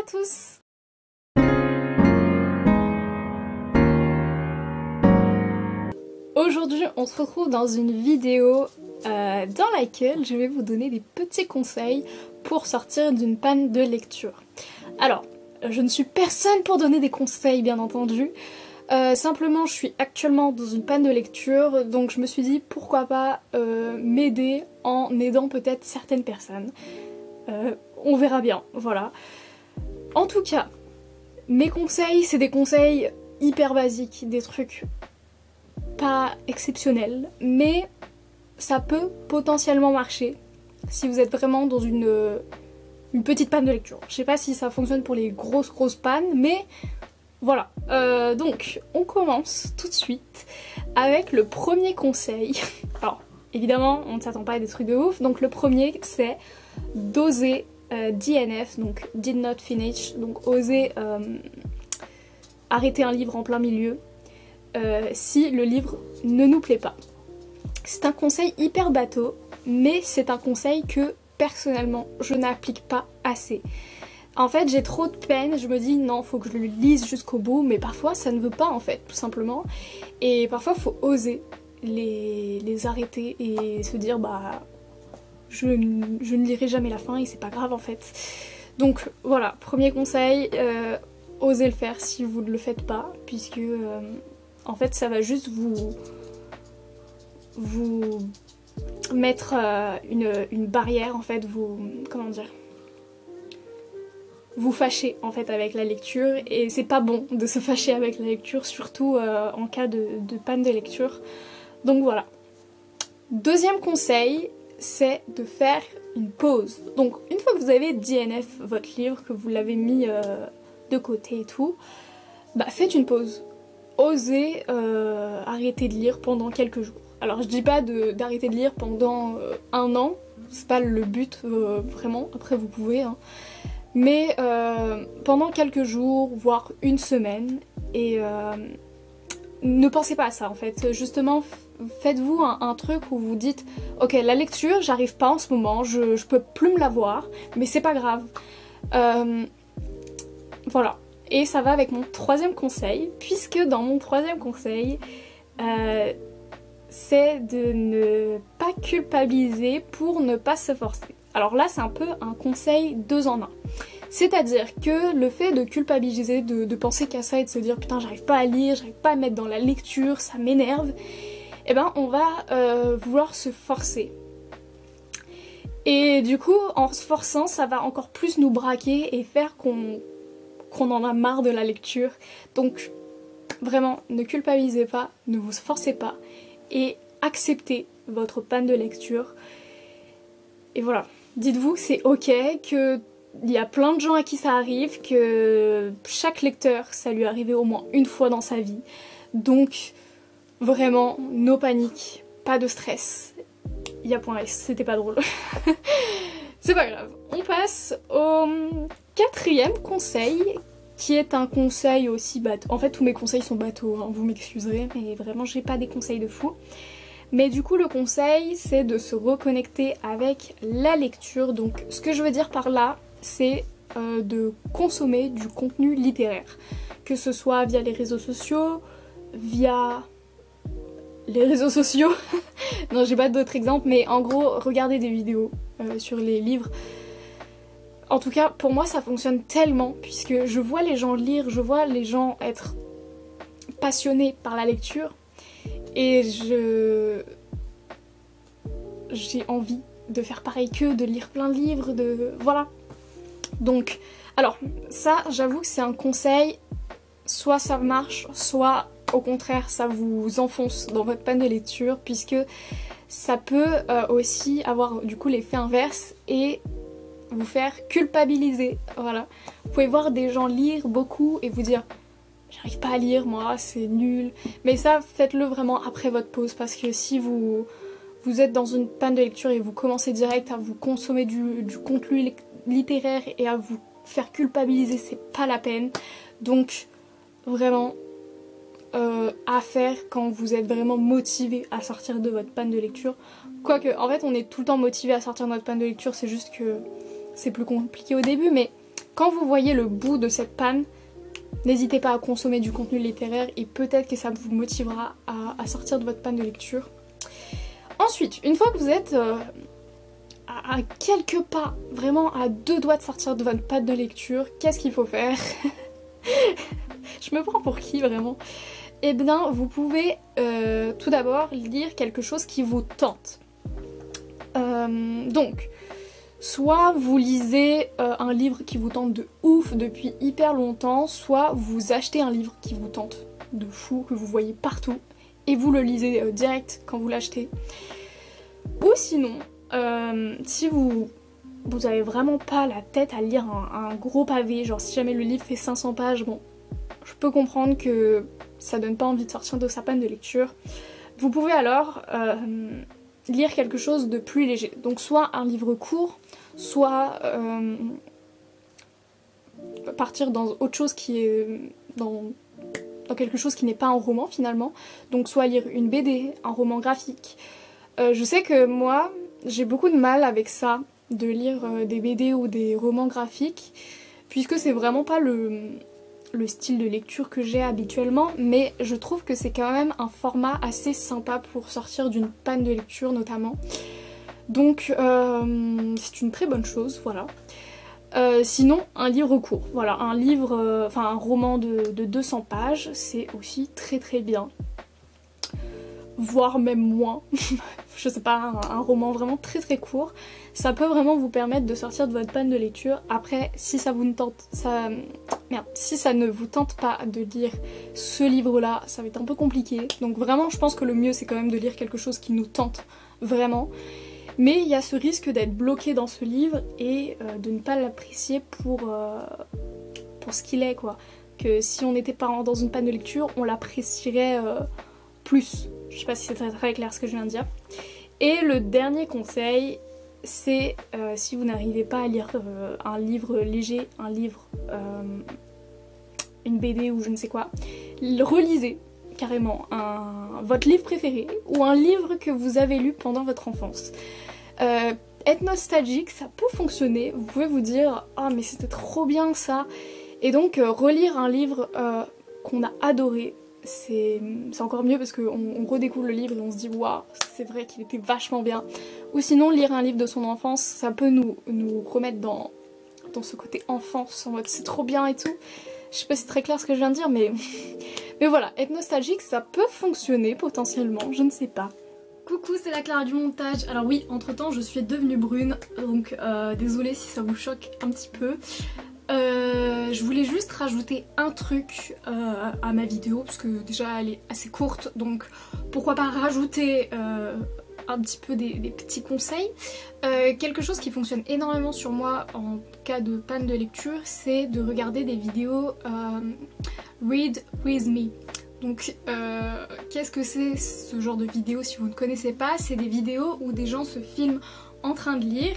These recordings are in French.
à tous! Aujourd'hui on se retrouve dans une vidéo dans laquelle je vais vous donner des petits conseils pour sortir d'une panne de lecture. Alors, je ne suis personne pour donner des conseils bien entendu, simplement je suis actuellement dans une panne de lecture, donc je me suis dit pourquoi pas m'aider en aidant peut-être certaines personnes. On verra bien, voilà. En tout cas, mes conseils, c'est des conseils hyper basiques, des trucs pas exceptionnels, mais ça peut potentiellement marcher si vous êtes vraiment dans une petite panne de lecture. Je sais pas si ça fonctionne pour les grosses pannes, mais voilà. Donc, on commence tout de suite avec le premier conseil. Alors, évidemment, on ne s'attend pas à des trucs de ouf, donc le premier, c'est d'oser DNF, donc Did Not Finish, donc oser arrêter un livre en plein milieu si le livre ne nous plaît pas. C'est un conseil hyper bateau, mais c'est un conseil que personnellement je n'applique pas assez. En fait, j'ai trop de peine, je me dis non, faut que je le lise jusqu'au bout, mais parfois ça ne veut pas en fait, tout simplement. Et parfois faut oser les arrêter et se dire bah je ne lirai jamais la fin et c'est pas grave en fait. Donc voilà, premier conseil, osez le faire si vous ne le faites pas, puisque en fait ça va juste vous mettre une barrière en fait, comment dire, vous fâcher en fait avec la lecture, et c'est pas bon de se fâcher avec la lecture, surtout en cas de panne de lecture. Donc voilà. Deuxième conseil, c'est de faire une pause. Donc une fois que vous avez DNF votre livre, que vous l'avez mis de côté et tout, bah faites une pause. Osez arrêter de lire pendant quelques jours. Alors je dis pas d'arrêter de lire pendant un an, c'est pas le but vraiment, après vous pouvez, hein. Mais pendant quelques jours, voire une semaine, et ne pensez pas à ça en fait, justement faites-vous un truc où vous dites ok, la lecture j'arrive pas en ce moment, je peux plus me la voir, mais c'est pas grave. Voilà. Et ça va avec mon troisième conseil, puisque dans mon troisième conseil, c'est de ne pas culpabiliser pour ne pas se forcer. Alors là, c'est un peu un conseil 2 en 1. C'est-à-dire que le fait de culpabiliser, de penser qu'à ça et de se dire putain j'arrive pas à lire, j'arrive pas à me mettre dans la lecture, ça m'énerve, eh ben on va vouloir se forcer. Et du coup, en se forçant, ça va encore plus nous braquer et faire qu'on en a marre de la lecture. Donc vraiment, ne culpabilisez pas, ne vous forcez pas et acceptez votre panne de lecture. Et voilà, dites-vous que c'est ok, que il y a plein de gens à qui ça arrive, que chaque lecteur, ça lui est arrivé au moins une fois dans sa vie. Donc vraiment, no panique, pas de stress. Il y a point S, c'était pas drôle. C'est pas grave. On passe au quatrième conseil, qui est un conseil aussi bateau. En fait, tous mes conseils sont bateaux, hein, vous m'excuserez, mais vraiment, j'ai pas des conseils de fou. Mais du coup, le conseil, c'est de se reconnecter avec la lecture. Donc, ce que je veux dire par là, c'est de consommer du contenu littéraire. Que ce soit via les réseaux sociaux, via les réseaux sociaux. Non, j'ai pas d'autres exemples, mais en gros, regardez des vidéos sur les livres. En tout cas, pour moi, ça fonctionne tellement, puisque je vois les gens lire, je vois les gens être passionnés par la lecture, et j'ai envie de faire pareil qu'eux, de lire plein de livres, voilà. Donc, alors, ça, j'avoue que c'est un conseil, soit ça marche, soit au contraire, ça vous enfonce dans votre panne de lecture, puisque ça peut aussi avoir du coup l'effet inverse et vous faire culpabiliser, voilà. Vous pouvez voir des gens lire beaucoup et vous dire j'arrive pas à lire moi, c'est nul. Mais ça, faites-le vraiment après votre pause, parce que si vous êtes dans une panne de lecture et vous commencez direct à vous consommer du contenu littéraire et à vous faire culpabiliser, c'est pas la peine. Donc vraiment à faire quand vous êtes vraiment motivé à sortir de votre panne de lecture. Quoique, en fait, on est tout le temps motivé à sortir de notre panne de lecture, c'est juste que c'est plus compliqué au début, mais quand vous voyez le bout de cette panne, n'hésitez pas à consommer du contenu littéraire et peut-être que ça vous motivera à sortir de votre panne de lecture. Ensuite, une fois que vous êtes à quelques pas, vraiment à 2 doigts de sortir de votre panne de lecture, qu'est-ce qu'il faut faire? Je me prends pour qui vraiment? Eh bien, vous pouvez tout d'abord lire quelque chose qui vous tente. Donc, soit vous lisez un livre qui vous tente de ouf depuis hyper longtemps, soit vous achetez un livre qui vous tente de fou, que vous voyez partout, et vous le lisez direct quand vous l'achetez. Ou sinon, si vous avez vraiment pas la tête à lire un gros pavé, genre si jamais le livre fait 500 pages, bon, je peux comprendre que ça donne pas envie de sortir de sa panne de lecture. Vous pouvez alors lire quelque chose de plus léger. Donc soit un livre court, soit partir dans autre chose qui est dans quelque chose qui n'est pas un roman finalement. Donc soit lire une BD, un roman graphique. Je sais que moi, j'ai beaucoup de mal avec ça, de lire des BD ou des romans graphiques, puisque c'est vraiment pas le style de lecture que j'ai habituellement, mais je trouve que c'est quand même un format assez sympa pour sortir d'une panne de lecture notamment. Donc c'est une très bonne chose, voilà. Sinon, un livre court, voilà, un livre, enfin un roman de 200 pages, c'est aussi très très bien. Voire même moins, je sais pas, un roman vraiment très très court, ça peut vraiment vous permettre de sortir de votre panne de lecture. Après, si ça vous ne tente, si ça ne vous tente pas de lire ce livre-là, ça va être un peu compliqué. Donc vraiment, je pense que le mieux c'est quand même de lire quelque chose qui nous tente vraiment. Mais il y a ce risque d'être bloqué dans ce livre et de ne pas l'apprécier pour ce qu'il est, quoi. Que si on n'était pas dans une panne de lecture, on l'apprécierait plus. Je sais pas si c'est très très clair ce que je viens de dire. Et le dernier conseil, c'est si vous n'arrivez pas à lire un livre léger, un livre, une BD ou je ne sais quoi, relisez carrément votre livre préféré ou un livre que vous avez lu pendant votre enfance. Être nostalgique, ça peut fonctionner, vous pouvez vous dire « Ah mais c'était trop bien ça !» Et donc relire un livre qu'on a adoré, c'est encore mieux parce qu'on redécouvre le livre et on se dit waouh, c'est vrai qu'il était vachement bien. Ou sinon lire un livre de son enfance, ça peut nous remettre dans ce côté enfance, en mode c'est trop bien et tout. Je sais pas si c'est très clair ce que je viens de dire, mais voilà, être nostalgique ça peut fonctionner potentiellement, je ne sais pas. Coucou, c'est la Clara du montage. Alors oui, entre temps je suis devenue brune, donc désolée si ça vous choque un petit peu. Je voulais juste rajouter un truc à ma vidéo parce que déjà elle est assez courte, donc pourquoi pas rajouter un petit peu des petits conseils. Quelque chose qui fonctionne énormément sur moi en cas de panne de lecture, c'est de regarder des vidéos Read With Me. Donc qu'est-ce que c'est ce genre de vidéo si vous ne connaissez pas? C'est des vidéos où des gens se filment en train de lire.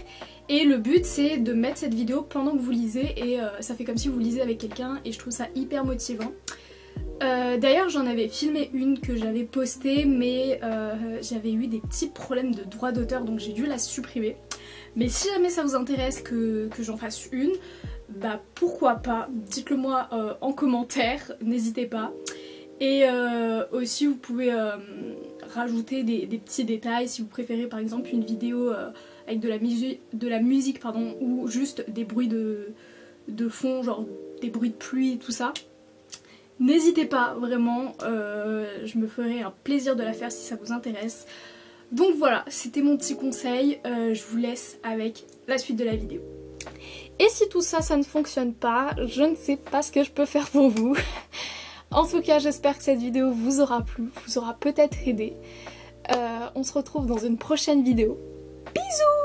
Et le but c'est de mettre cette vidéo pendant que vous lisez et ça fait comme si vous lisez avec quelqu'un et je trouve ça hyper motivant. D'ailleurs j'en avais filmé une que j'avais postée mais j'avais eu des petits problèmes de droit d'auteur donc j'ai dû la supprimer. Mais si jamais ça vous intéresse que j'en fasse une, bah pourquoi pas, dites-le moi en commentaire, n'hésitez pas. Et aussi vous pouvez rajouter des petits détails si vous préférez par exemple une vidéo avec de la musique pardon, ou juste des bruits de fond, genre des bruits de pluie, tout ça. N'hésitez pas, vraiment, je me ferai un plaisir de la faire si ça vous intéresse. Donc voilà, c'était mon petit conseil, je vous laisse avec la suite de la vidéo. Et si tout ça, ça ne fonctionne pas, je ne sais pas ce que je peux faire pour vous. En tout cas, j'espère que cette vidéo vous aura plu, vous aura peut-être aidé. On se retrouve dans une prochaine vidéo. Bisous!